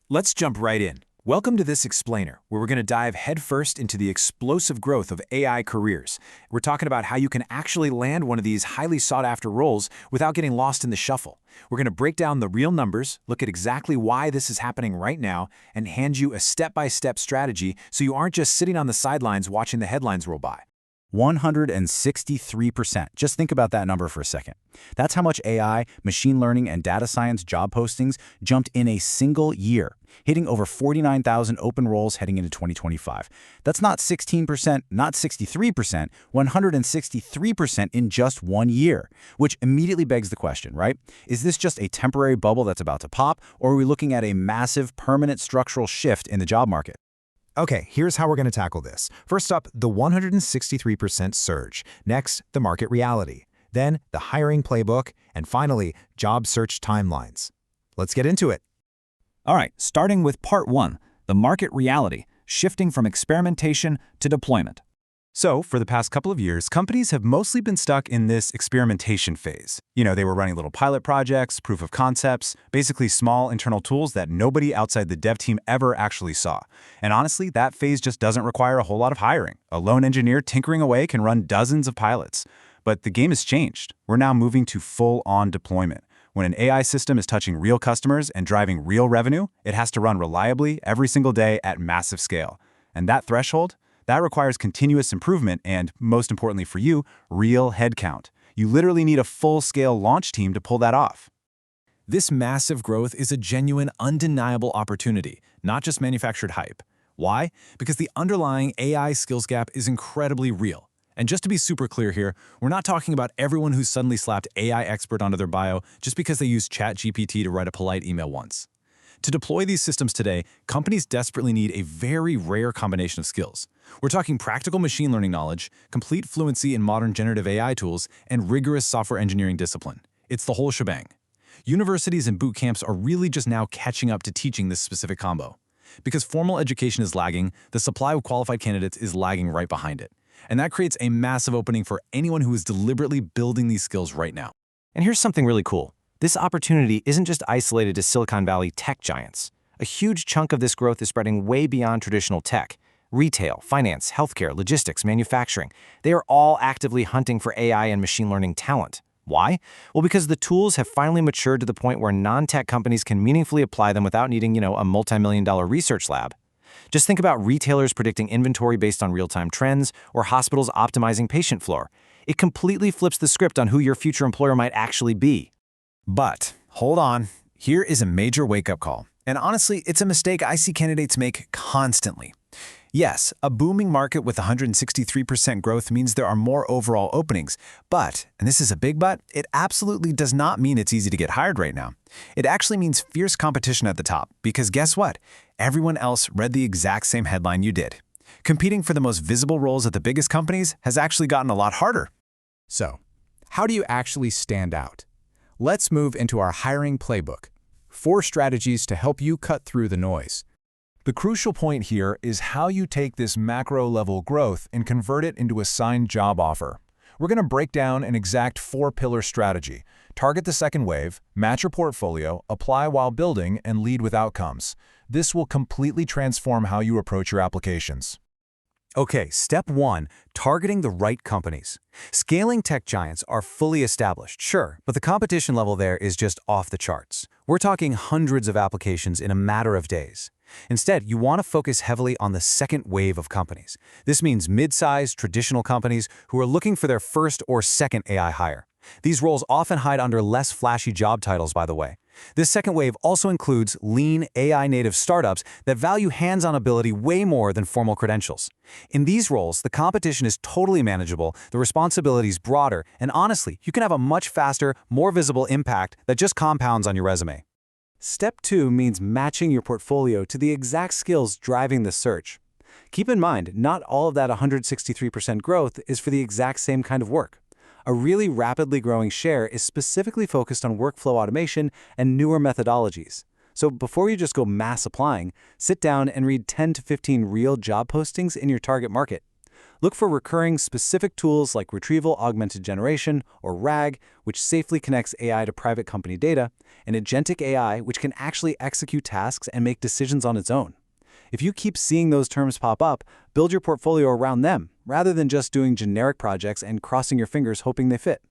Let's jump right in. Welcome to this explainer, where we're going to dive headfirst into the explosive growth of AI careers. We're talking about how you can actually land one of these highly sought-after roles without getting lost in the shuffle. We're going to break down the real numbers, look at exactly why this is happening right now, and hand you a step-by-step strategy so you aren't just sitting on the sidelines watching the headlines roll by. 163%. Just think about that number for a second. That's how much AI, machine learning, and data science job postings jumped in a single year, hitting over 49,000 open roles heading into 2025. That's not 16%, not 63%, 163% in just 1 year, which immediately begs the question, right? Is this just a temporary bubble that's about to pop, or are we looking at a massive, permanent structural shift in the job market? Okay, here's how we're going to tackle this. First up, the 163% surge. Next, the market reality. Then, the hiring playbook. And finally, job search timelines. Let's get into it. All right, starting with part 1, the market reality, shifting from experimentation to deployment. So, for the past couple of years, companies have mostly been stuck in this experimentation phase. They were running little pilot projects, proof of concepts, basically small internal tools that nobody outside the dev team ever actually saw. And honestly, that phase just doesn't require a whole lot of hiring. A lone engineer tinkering away can run dozens of pilots. But the game has changed. We're now moving to full-on deployment. When an AI system is touching real customers and driving real revenue, it has to run reliably every single day at massive scale. And that threshold? That requires continuous improvement and, most importantly for you, real headcount. You literally need a full-scale launch team to pull that off. This massive growth is a genuine, undeniable opportunity, not just manufactured hype. Why? Because the underlying AI skills gap is incredibly real. And just to be super clear here, we're not talking about everyone who's suddenly slapped AI expert onto their bio just because they used ChatGPT to write a polite email once. To deploy these systems today, companies desperately need a very rare combination of skills. We're talking practical machine learning knowledge, complete fluency in modern generative AI tools, and rigorous software engineering discipline. It's the whole shebang. Universities and boot camps are really just now catching up to teaching this specific combo. Because formal education is lagging, the supply of qualified candidates is lagging right behind it. And that creates a massive opening for anyone who is deliberately building these skills right now. And here's something really cool. This opportunity isn't just isolated to Silicon Valley tech giants. A huge chunk of this growth is spreading way beyond traditional tech. Retail, finance, healthcare, logistics, manufacturing, they are all actively hunting for AI and machine learning talent. Why? Well, because the tools have finally matured to the point where non-tech companies can meaningfully apply them without needing, a multi-million-dollar research lab. Just think about retailers predicting inventory based on real-time trends or hospitals optimizing patient flow. It completely flips the script on who your future employer might actually be. But, hold on, here is a major wake-up call. And honestly, it's a mistake I see candidates make constantly. Yes, a booming market with 163% growth means there are more overall openings, but, and this is a big but, it absolutely does not mean it's easy to get hired right now. It actually means fierce competition at the top, because guess what? Everyone else read the exact same headline you did. Competing for the most visible roles at the biggest companies has actually gotten a lot harder. So, how do you actually stand out? Let's move into our hiring playbook. 4 strategies to help you cut through the noise. The crucial point here is how you take this macro-level growth and convert it into a signed job offer. We're going to break down an exact 4-pillar strategy. Target the second wave, match your portfolio, apply while building, and lead with outcomes. This will completely transform how you approach your applications. Okay, step 1, targeting the right companies. Scaling tech giants are fully established, sure, but the competition level there is just off the charts. We're talking hundreds of applications in a matter of days. Instead, you want to focus heavily on the second wave of companies. This means mid-sized, traditional companies who are looking for their first or second AI hire. These roles often hide under less flashy job titles, by the way. This second wave also includes lean, AI-native startups that value hands-on ability way more than formal credentials. In these roles, the competition is totally manageable, the responsibilities broader, and honestly, you can have a much faster, more visible impact that just compounds on your resume. Step 2 means matching your portfolio to the exact skills driving the search. Keep in mind, not all of that 163% growth is for the exact same kind of work. A really rapidly growing share is specifically focused on workflow automation and newer methodologies. So before you just go mass applying, sit down and read 10 to 15 real job postings in your target market. Look for recurring specific tools like retrieval augmented generation, or RAG, which safely connects AI to private company data, and agentic AI, which can actually execute tasks and make decisions on its own. If you keep seeing those terms pop up, build your portfolio around them, rather than just doing generic projects and crossing your fingers hoping they fit.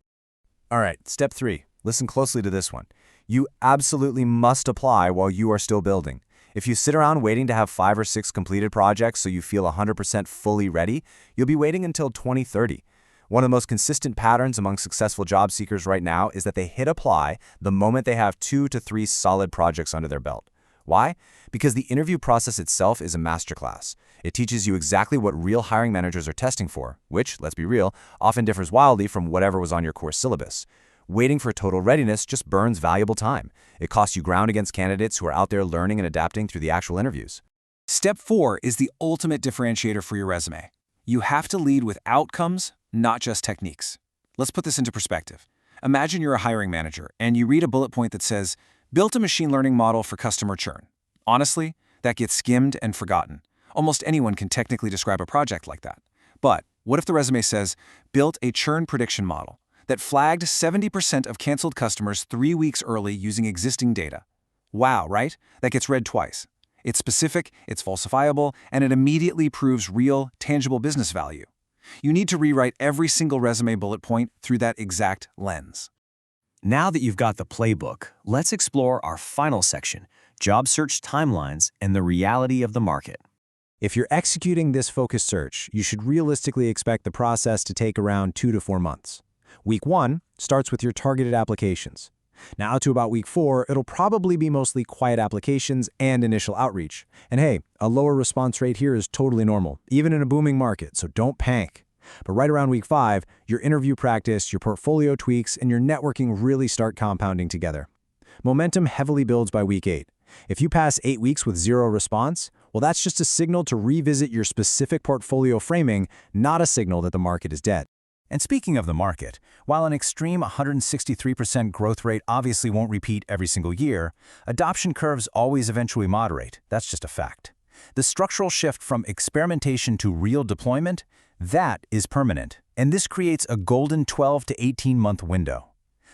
All right, step 3. Listen closely to this one. You absolutely must apply while you are still building. If you sit around waiting to have 5 or 6 completed projects so you feel 100% fully ready, you'll be waiting until 2030. One of the most consistent patterns among successful job seekers right now is that they hit apply the moment they have 2 to 3 solid projects under their belt. Why? Because the interview process itself is a masterclass. It teaches you exactly what real hiring managers are testing for, which, let's be real, often differs wildly from whatever was on your course syllabus. Waiting for total readiness just burns valuable time. It costs you ground against candidates who are out there learning and adapting through the actual interviews. Step 4 is the ultimate differentiator for your resume. You have to lead with outcomes, not just techniques. Let's put this into perspective. Imagine you're a hiring manager and you read a bullet point that says, "Built a machine learning model for customer churn." Honestly, that gets skimmed and forgotten. Almost anyone can technically describe a project like that. But what if the resume says, "Built a churn prediction model that flagged 70% of canceled customers 3 weeks early using existing data"? Wow, right? That gets read twice. It's specific, it's falsifiable, and it immediately proves real, tangible business value. You need to rewrite every single resume bullet point through that exact lens. Now that you've got the playbook, let's explore our final section, job search timelines and the reality of the market. If you're executing this focused search, you should realistically expect the process to take around 2 to 4 months. Week 1 starts with your targeted applications. Now to about week 4, it'll probably be mostly quiet applications and initial outreach. And hey, a lower response rate here is totally normal, even in a booming market, so don't panic. But right around week 5, your interview practice, your portfolio tweaks, and your networking really start compounding together. Momentum heavily builds by week 8. If you pass 8 weeks with 0 response, well, that's just a signal to revisit your specific portfolio framing, not a signal that the market is dead. And speaking of the market, while an extreme 163% growth rate obviously won't repeat every single year, adoption curves always eventually moderate. That's just a fact. The structural shift from experimentation to real deployment, that is permanent. And this creates a golden 12 to 18-month window.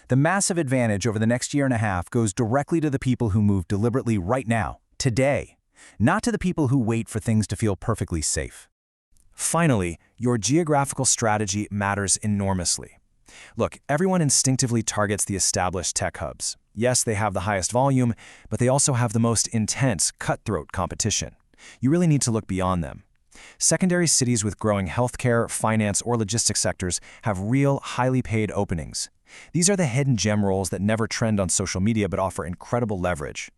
The massive advantage over the next year and a half goes directly to the people who move deliberately right now, today, not to the people who wait for things to feel perfectly safe. Finally, your geographical strategy matters enormously. Look, everyone instinctively targets the established tech hubs. Yes, they have the highest volume, but they also have the most intense, cutthroat competition. You really need to look beyond them. Secondary cities with growing healthcare, finance, or logistics sectors have real, highly paid openings. These are the hidden gem roles that never trend on social media but offer incredible leverage.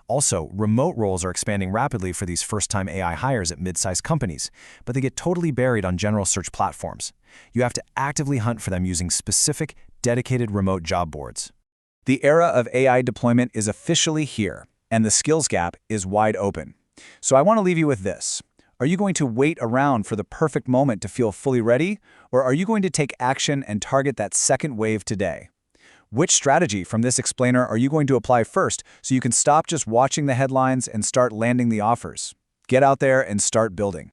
Also, remote roles are expanding rapidly for these first-time AI hires at mid-sized companies, but they get totally buried on general search platforms. You have to actively hunt for them using specific, dedicated remote job boards. The era of AI deployment is officially here, and the skills gap is wide open. So I want to leave you with this. Are you going to wait around for the perfect moment to feel fully ready, or are you going to take action and target that second wave today? Which strategy from this explainer are you going to apply first so you can stop just watching the headlines and start landing the offers? Get out there and start building.